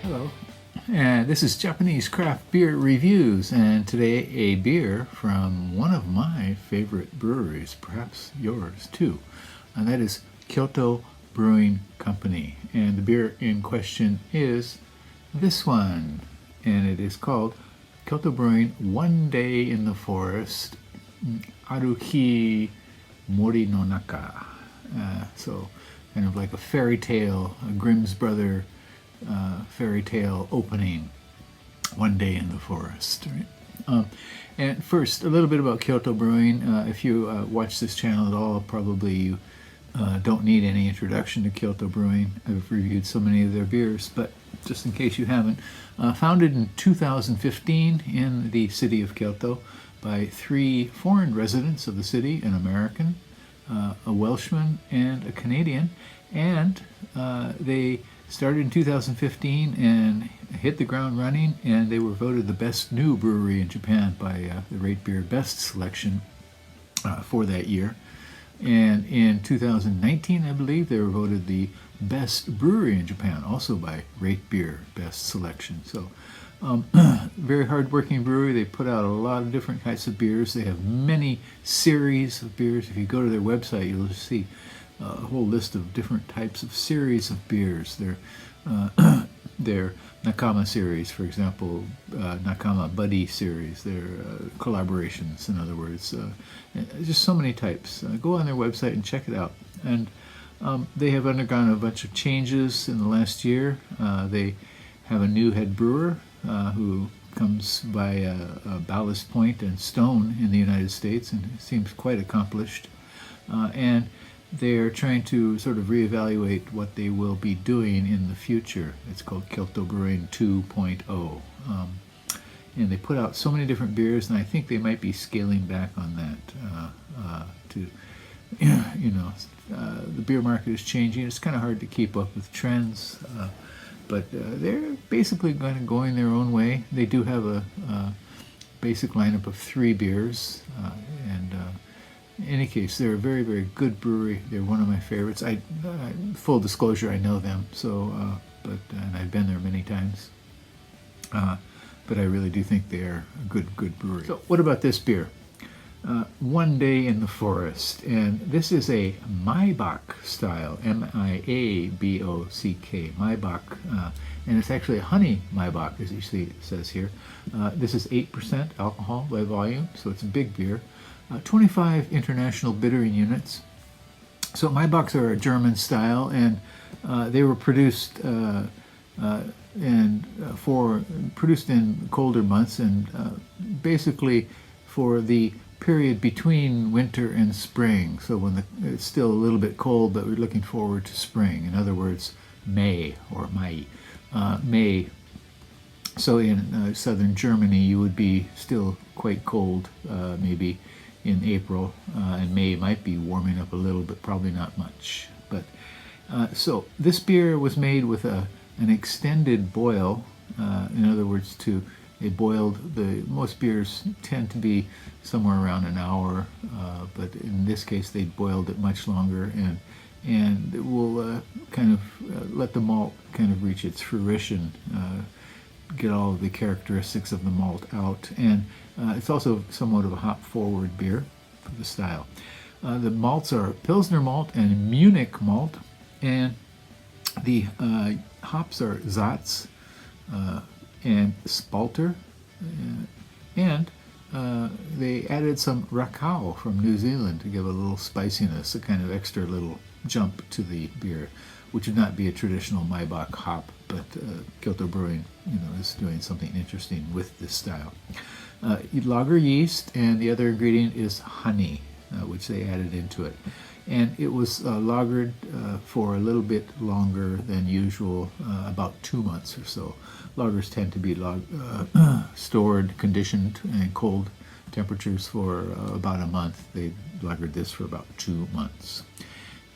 Hello, and this is Japanese Craft Beer Reviews, and today a beer from one of my favorite breweries, perhaps yours too, and that is Kyoto Brewing Company. And the beer in question is this one, and it is called Kyoto Brewing One Day in the Forest, Aruhi Mori no Naka. So kind of like a fairy tale, a Grimm's brother fairy tale opening, One Day in the Forest. Right? And first, a little bit about Kyoto Brewing. If you watch this channel at all, probably you don't need any introduction to Kyoto Brewing. I've reviewed so many of their beers, but just in case you haven't, founded in 2015 in the city of Kyoto by 3 foreign residents of the city, an American, a Welshman, and a Canadian, and they started in 2015 and hit the ground running, and they were voted the best new brewery in Japan by the Rate Beer Best selection for that year. And in 2019, I believe, they were voted the best brewery in Japan, also by Rate Beer Best selection. So very hard-working brewery. They put out a lot of different types of beers. They have many series of beers. If you go to their website, you'll see a whole list of different types of series of beers. Their Nakama series, for example, Nakama Buddy series, their collaborations, in other words. Just so many types. Go on their website and check it out. And they have undergone a bunch of changes in the last year. They have a new head brewer who comes by Ballast Point and Stone in the United States and seems quite accomplished. And they're trying to sort of reevaluate what they will be doing in the future. It's called Kyoto Brewing 2.0. And they put out so many different beers, and I think they might be scaling back on that the beer market is changing. It's kind of hard to keep up with trends, but they're basically going their own way. They do have a basic lineup of 3 beers, and in any case, they're a very, very good brewery. They're one of my favorites. Full disclosure, I know them, so and I've been there many times. But I really do think they are a good brewery. So, what about this beer? One Day in the Forest, and this is a Maibock style, M-I-A-B-O-C-K, Maibock, and it's actually a honey Maibock, as you see it says here. This is 8% alcohol by volume, so it's a big beer. 25 international bittering units. So Maibocks are a German style, and they were produced produced in colder months, and basically for the period between winter and spring. So when it's still a little bit cold, but we're looking forward to spring. In other words, May or Mai. May. So in southern Germany, you would be still quite cold, maybe in April, and May might be warming up a little, but probably not much. But so this beer was made with an extended boil. In other words, they boiled most beers tend to be somewhere around an hour, but in this case they boiled it much longer, and it will kind of let the malt kind of reach its fruition, get all of the characteristics of the malt out, and it's also somewhat of a hop-forward beer for the style. The malts are Pilsner malt and Munich malt, and the hops are Saaz and Spalter, and they added some Rakau from New Zealand to give a little spiciness, a kind of extra little jump to the beer, which would not be a traditional Maibock hop, but Kyoto Brewing, is doing something interesting with this style. Lager yeast, and the other ingredient is honey, which they added into it. And it was lagered for a little bit longer than usual, about 2 months or so. Lagers tend to be stored, conditioned in cold temperatures for about a month. They lagered this for about 2 months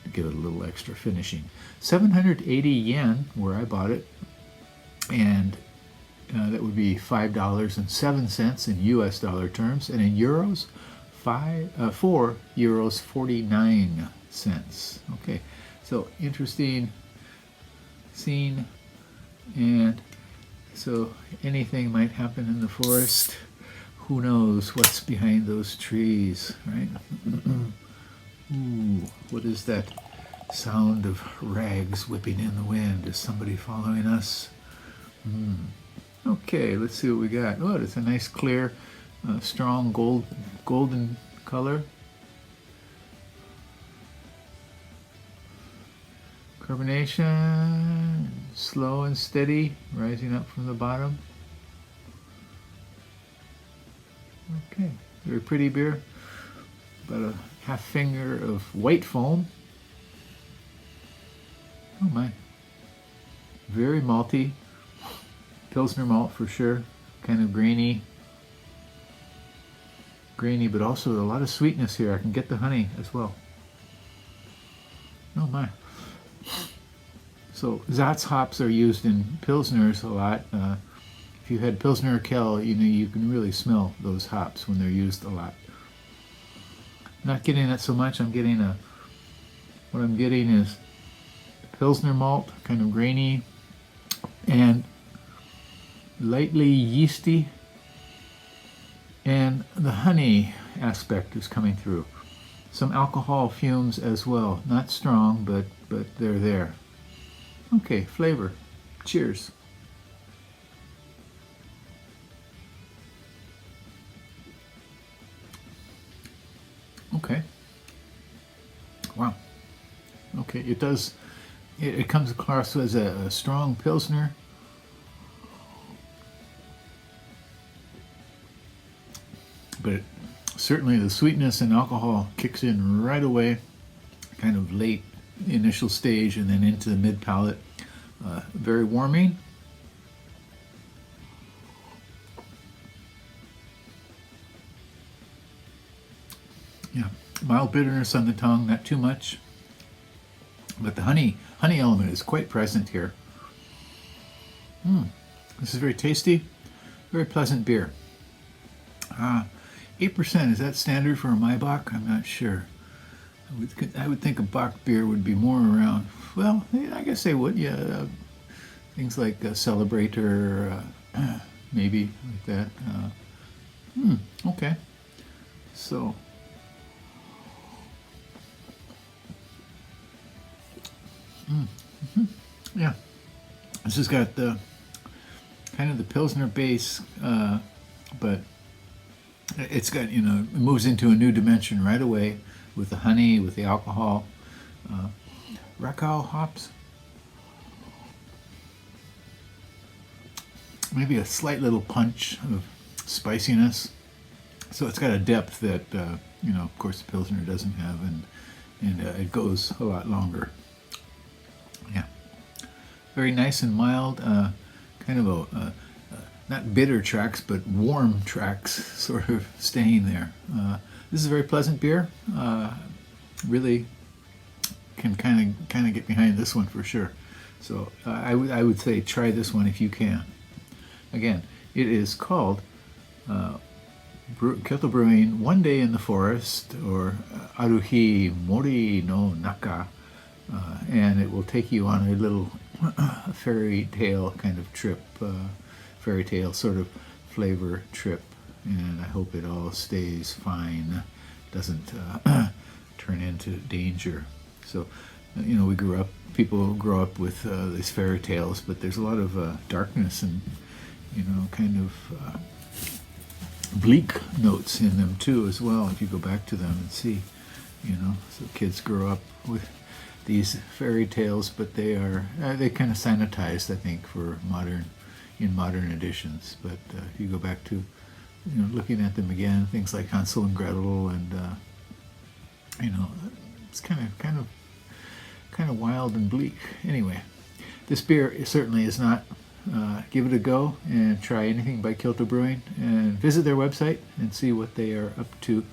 to give it a little extra finishing. 780 yen, where I bought it, and that would be $5.07 in US dollar terms, and in euros, €4.49. Okay, so interesting scene, and So anything might happen in the forest. Who knows what's behind those trees, right? Ooh, what is that sound of rags whipping in the wind? Is somebody following us? Okay, let's see what we got. Oh, it's a nice clear, strong golden color. Carbonation, slow and steady, rising up from the bottom. Okay, very pretty beer. About a half finger of white foam. Oh my. Very malty. Pilsner malt for sure. Kind of grainy. Grainy, but also a lot of sweetness here. I can get the honey as well. Oh my. So Saaz hops are used in Pilsners a lot. If you had Pilsner or Kel, you can really smell those hops when they're used a lot. Not getting that so much. What I'm getting is Pilsner malt, kind of grainy, and lightly yeasty, and the honey aspect is coming through. Some alcohol fumes as well. Not strong, but they're there. Okay, flavor. Cheers. Okay. Wow. Okay, it does. It comes across as a strong Pilsner. But certainly the sweetness and alcohol kicks in right away, kind of late initial stage and then into the mid palate. Very warming. Yeah, mild bitterness on the tongue, not too much. But the honey element is quite present here. This is very tasty, very pleasant beer. 8%, is that standard for a Maibock? I'm not sure. I would think a Bock beer would be more around, well, I guess they would, yeah. Things like Celebrator, maybe like that. Okay. So, yeah. This has got the kind of the Pilsner base, but it's got, it moves into a new dimension right away with the honey, with the alcohol. Rakow hops. Maybe a slight little punch of spiciness. So it's got a depth that, of course the Pilsner doesn't have, and it goes a lot longer. Yeah. Very nice and mild, kind of a not bitter tracks, but warm tracks sort of staying there. This is a very pleasant beer. Really can kind of get behind this one for sure. So I would say try this one if you can. Again, it is called Kyoto Brewing One Day in the Forest, or Aruhi Mori no Naka, and it will take you on a little fairy tale kind of trip, fairy tale sort of flavor trip, and I hope it all stays fine, doesn't turn into danger. So, people grow up with these fairy tales, but there's a lot of darkness and, kind of bleak notes in them too as well, if you go back to them and see, so kids grow up with these fairy tales, but they kind of sanitized, I think, for modern editions. But if you go back to, looking at them again, things like Hansel and Gretel, and it's kind of wild and bleak. Anyway, this beer certainly is not. Give it a go and try anything by Kyoto Brewing, and visit their website and see what they are up to.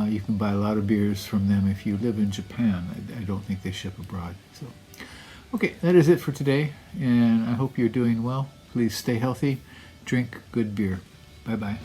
You can buy a lot of beers from them if you live in Japan. I don't think they ship abroad. So, okay, that is it for today, and I hope you're doing well. Please stay healthy, drink good beer. Bye-bye.